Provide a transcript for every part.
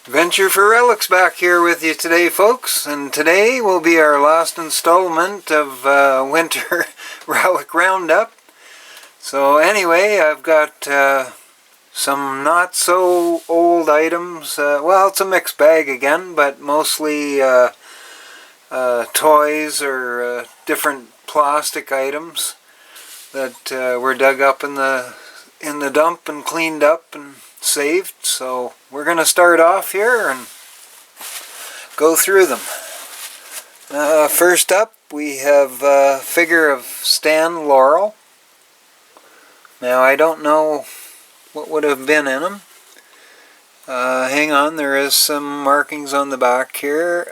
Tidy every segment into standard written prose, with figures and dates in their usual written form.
Adventure for Relics back here with you today, folks, and today will be our last installment of winter relic roundup. So anyway, I've got some not so old items. Well, it's a mixed bag again, but mostly toys or different plastic items that were dug up in the dump and cleaned up and saved. So we're going to start off here and go through them. First up, we have a figure of Stan Laurel. Now I don't know what would have been in him. Hang on, there is some markings on the back here.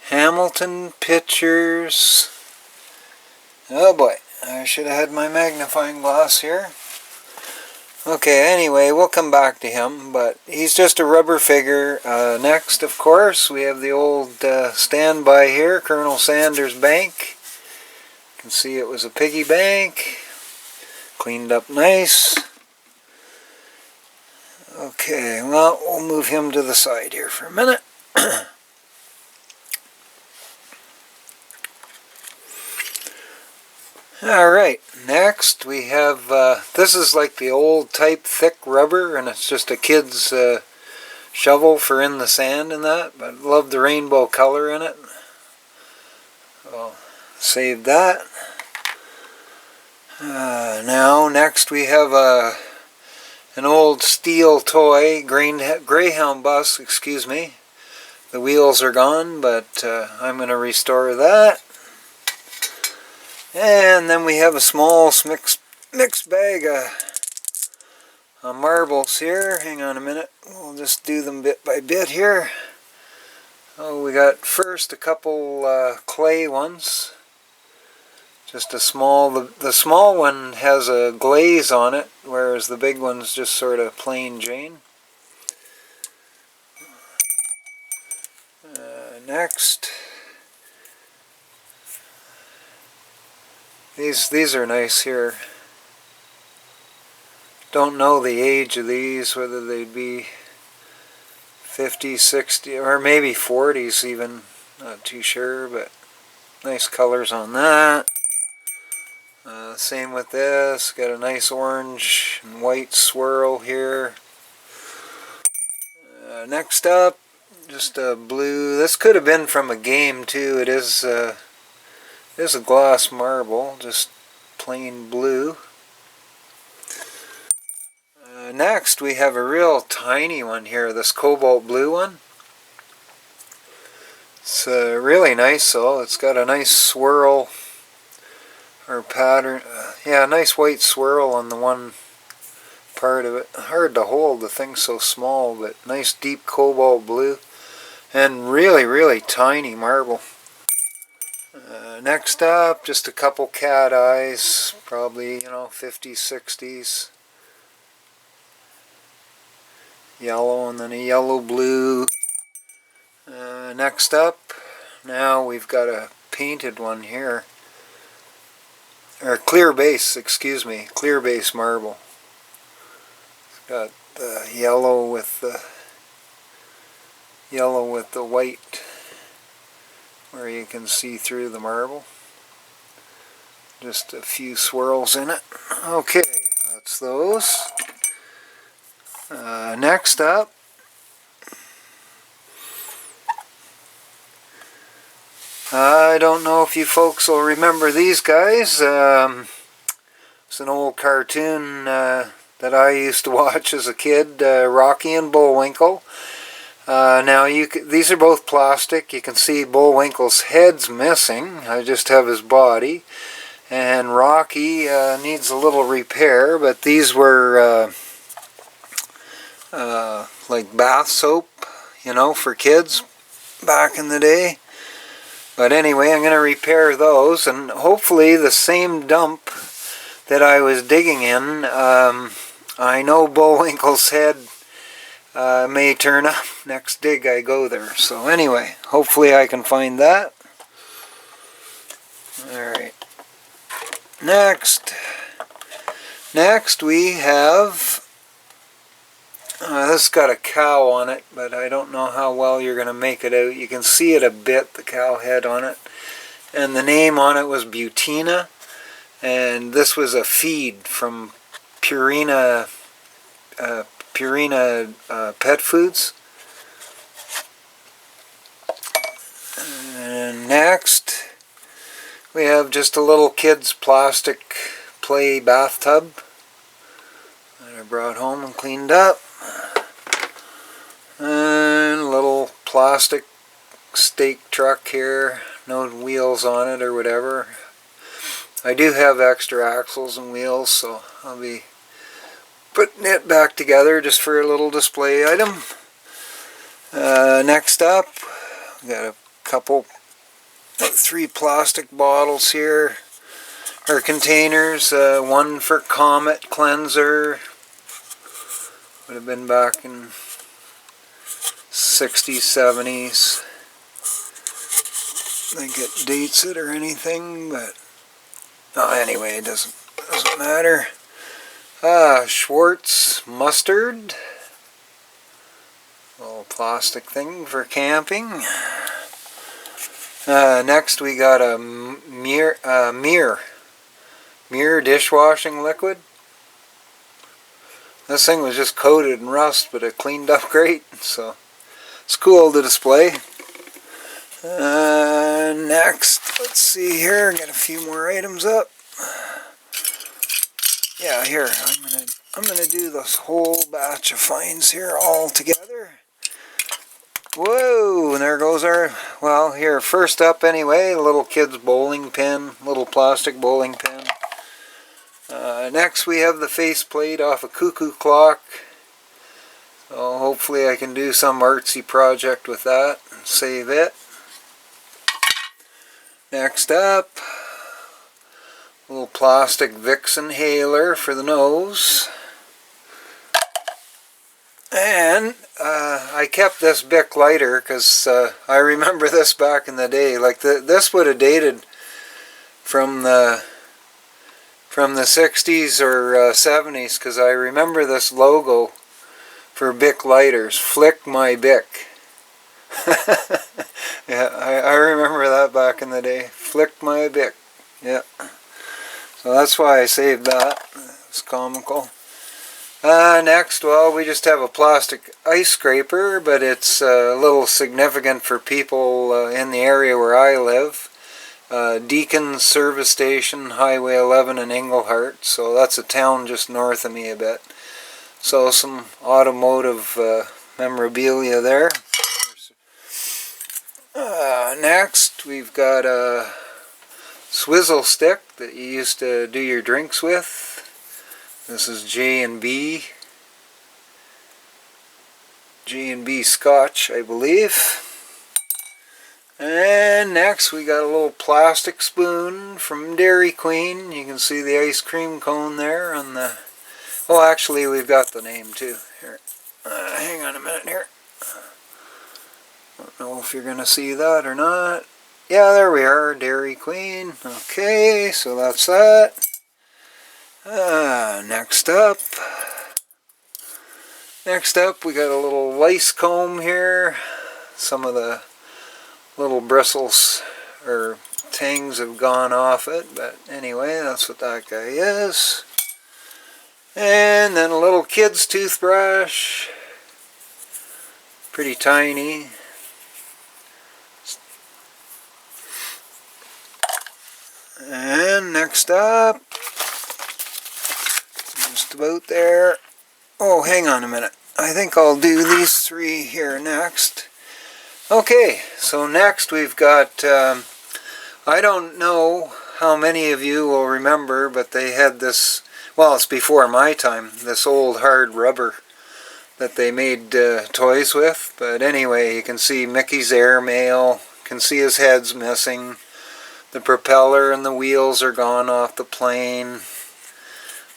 Hamilton Pictures. Oh boy, I should have had my magnifying glass here. Okay, anyway, we'll come back to him, but he's just a rubber figure. Next, of course, we have the old standby here, Colonel Sanders Bank. You can see it was a piggy bank. Cleaned up nice. Okay, well, we'll move him to the side here for a minute. Alright, next we have, this is like the old type thick rubber, and it's just a kid's shovel for in the sand and that, but I love the rainbow color in it. So, save that. Now, next we have an old steel toy, Greyhound bus, excuse me. The wheels are gone, but I'm going to restore that. And then we have a small mixed bag of marbles here. Hang on a minute. We'll just do them bit by bit here. Oh, we got first a couple clay ones. Just a small, the small one has a glaze on it, whereas the big one's just sort of plain Jane. Next. These are nice here. Don't know the age of these, whether they'd be 50, 60, or maybe 40s even. Not too sure, but nice colors on that. Same with this. Got a nice orange and white swirl here. Next up, just a blue. This could have been from a game too. It is a gloss marble, just plain blue. Next we have a real tiny one here, this cobalt blue one. It's really nice though. It's got a nice swirl or pattern. Yeah, a nice white swirl on the one part of it. Hard to hold, the thing's so small, but nice deep cobalt blue. And really, really tiny marble. Next up, just a couple cat eyes, probably, 50s, 60s. Yellow and then a yellow blue. Next up, now we've got a painted one here. Or clear base, excuse me, clear base marble. It's got the yellow with the white, where you can see through the marble. Just a few swirls in it. Okay, that's those. Next up, I don't know if you folks will remember these guys. It's an old cartoon that I used to watch as a kid, Rocky and Bullwinkle. Now these are both plastic. You can see Bullwinkle's head's missing. I just have his body. And Rocky needs a little repair, but these were like bath soap, you know, for kids back in the day. But anyway, I'm going to repair those, and hopefully the same dump that I was digging in, I know Bullwinkle's head may turn up next dig I go there. So anyway, hopefully I can find that. Alright. Next we have, this got a cow on it, but I don't know how well you're going to make it out. You can see it a bit, the cow head on it. And the name on it was Butina. And this was a feed from Purina, Pet Foods. And next we have just a little kid's plastic play bathtub that I brought home and cleaned up. And a little plastic stake truck here, no wheels on it or whatever. I do have extra axles and wheels, so I'll be putting it back together just for a little display item. Next up, we got a couple, 3 plastic bottles here, or containers. One for Comet Cleanser, would have been back in 60s, 70s. I think it dates it or anything, but anyway, it doesn't matter. Schwartz mustard, little plastic thing for camping. Next we got a mirror dishwashing liquid. This thing was just coated in rust, but it cleaned up great, so it's cool to display. Next, let's see here, got a few more items up. Yeah, here, I'm gonna do this whole batch of finds here all together. Whoa, and there goes our, well, here, first up anyway, a little kid's bowling pin, little plastic bowling pin. Next we have the faceplate off a cuckoo clock. So hopefully I can do some artsy project with that and save it. Next up, a little plastic Vicks inhaler for the nose. And I kept this Bic lighter because I remember this back in the day. Like this would have dated from the 60s or 70s, because I remember this logo for Bic lighters, Flick My Bic. Yeah, I remember that back in the day, Flick My Bic. Yeah, so that's why I saved that. It's comical. Next, well, we just have a plastic ice scraper, but it's a little significant for people in the area where I live. Deacon's Service Station, Highway 11 in Englehart, so that's a town just north of me a bit. So some automotive memorabilia there. Next, we've got a swizzle stick that you used to do your drinks with. This is J&B Scotch, I believe. And next we got a little plastic spoon from Dairy Queen. You can see the ice cream cone there on the... Oh, actually we've got the name too. Here, hang on a minute here. Don't know if you're going to see that or not. Yeah, there we are, Dairy Queen. Okay, so that's that. Next up we got a little lice comb here. Some of the little bristles or tangs have gone off it, but anyway, that's what that guy is. And then a little kid's toothbrush, pretty tiny. And next up, just about there. Oh, hang on a minute. I think I'll do these three here next. Okay, so next we've got, I don't know how many of you will remember, but they had this, well, it's before my time, this old hard rubber that they made toys with. But anyway, you can see Mickey's airmail, you can see his head's missing, the propeller and the wheels are gone off the plane,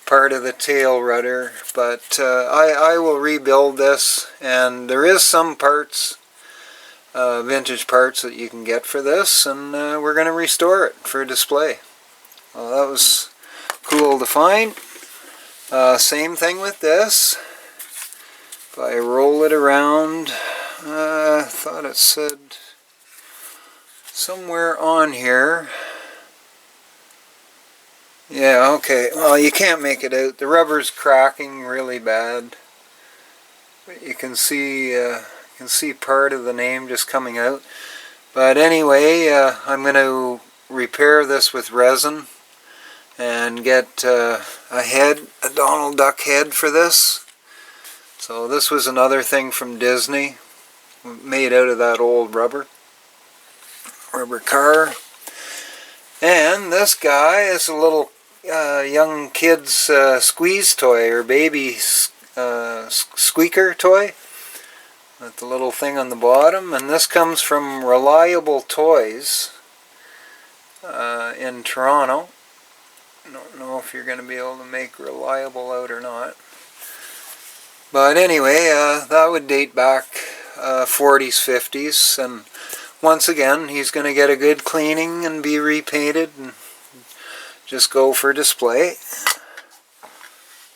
part of the tail rudder. But I will rebuild this, and there is some parts, vintage parts that you can get for this, and we're going to restore it for display. Well, that was cool to find. Same thing with this. If I roll it around, I thought it said somewhere on here. Yeah, okay. Well, you can't make it out. The rubber's cracking really bad. But you can see part of the name just coming out. But anyway, I'm going to repair this with resin and get a head, a Donald Duck head for this. So this was another thing from Disney, made out of that old rubber car. And this guy is a little young kid's squeeze toy, or baby squeaker toy, with the little thing on the bottom. And this comes from Reliable Toys in Toronto. I don't know if you're going to be able to make Reliable out or not. But anyway, that would date back 40s, 50s. And once again, he's going to get a good cleaning and be repainted and just go for display.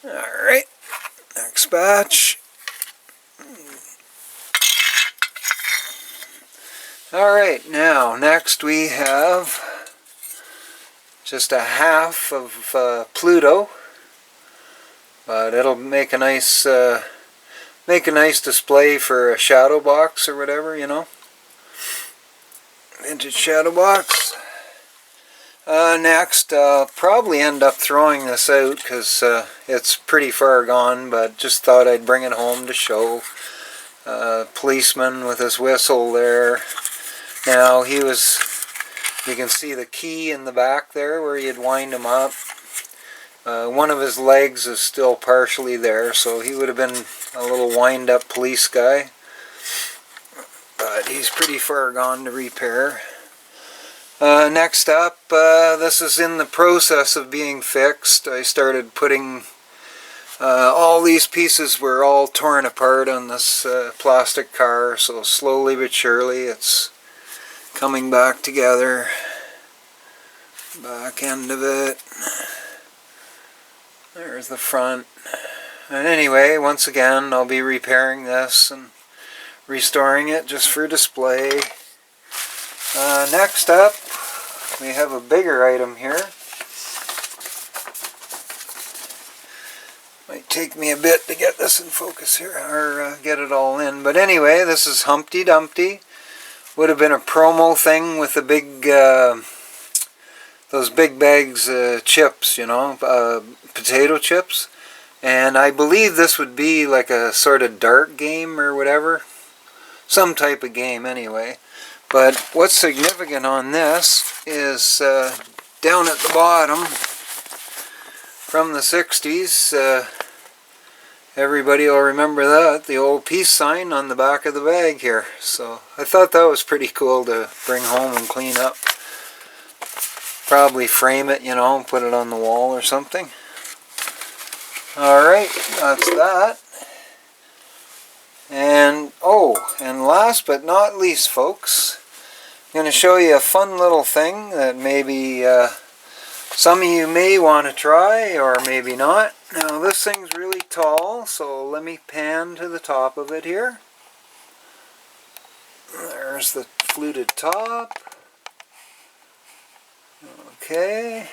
Alright, next batch. Alright, now next we have just a half of Pluto, but it'll make a nice display for a shadow box or whatever, you know. Vintage shadow box. Next, I'll probably end up throwing this out because it's pretty far gone, but just thought I'd bring it home to show. Policeman with his whistle there. Now he was, you can see the key in the back there where you'd wind him up. One of his legs is still partially there, so he would have been a little wind up police guy. But he's pretty far gone to repair. Next up, this is in the process of being fixed. I started putting, all these pieces were all torn apart on this plastic car, so slowly but surely it's coming back together. Back end of it. There's the front. And anyway, once again, I'll be repairing this and restoring it just for display. Next up, we have a bigger item here. Might take me a bit to get this in focus here, or get it all in. But anyway, this is Humpty Dumpty. Would have been a promo thing with the big, those big bags of chips, you know, potato chips. And I believe this would be like a sort of dart game or whatever. Some type of game anyway. But what's significant on this is down at the bottom from the 60s. Everybody will remember that, the old peace sign on the back of the bag here. So I thought that was pretty cool to bring home and clean up. Probably frame it, you know, and put it on the wall or something. Alright, that's that. And, oh, and last but not least, folks, I'm going to show you a fun little thing that maybe some of you may want to try, or maybe not. Now, this thing's really tall, so let me pan to the top of it here. There's the fluted top. Okay,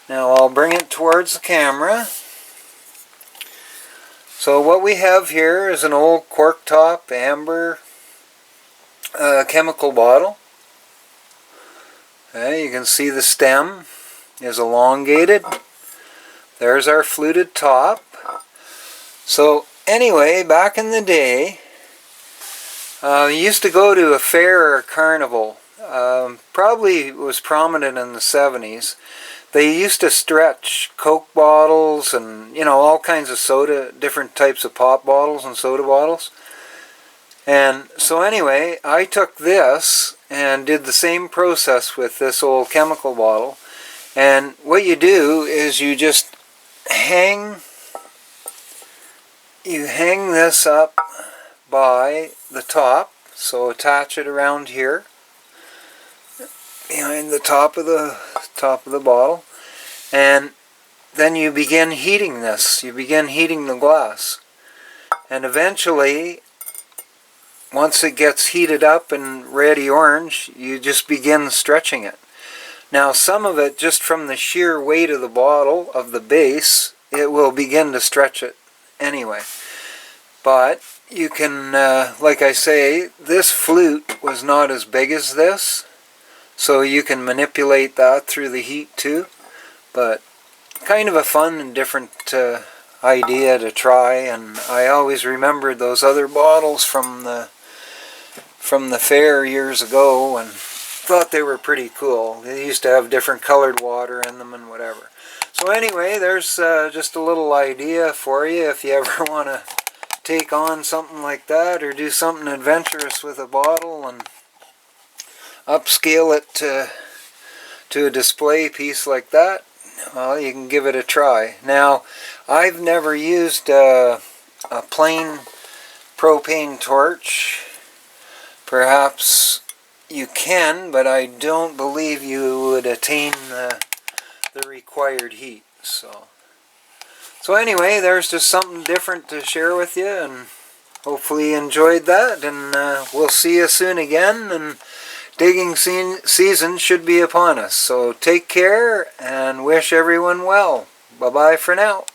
now I'll bring it towards the camera. So what we have here is an old corktop amber chemical bottle. Okay, you can see the stem is elongated. There's our fluted top. So anyway, back in the day, you used to go to a fair or a carnival. Probably was prominent in the 70s. They used to stretch Coke bottles and, you know, all kinds of soda, different types of pop bottles and soda bottles. And so anyway, I took this and did the same process with this old chemical bottle. And what you do is you just hang this up by the top. So attach it around here, behind the top of the bottle, and then you begin heating this. You begin heating the glass, and eventually, once it gets heated up and ready orange, you just begin stretching it. Now, some of it, just from the sheer weight of the bottle, of the base, it will begin to stretch it anyway. But you can, like I say, this flute was not as big as this, so you can manipulate that through the heat too. But kind of a fun and different idea to try, and I always remembered those other bottles from the fair years ago and thought they were pretty cool. They used to have different colored water in them and whatever. So anyway, there's just a little idea for you if you ever want to take on something like that or do something adventurous with a bottle and upscale it to a display piece like that. Well, you can give it a try. Now, I've never used a plain propane torch. Perhaps you can, but I don't believe you would attain the required heat. So anyway, there's just something different to share with you, and hopefully you enjoyed that, and we'll see you soon again, and digging season should be upon us. So take care and wish everyone well. Bye-bye for now.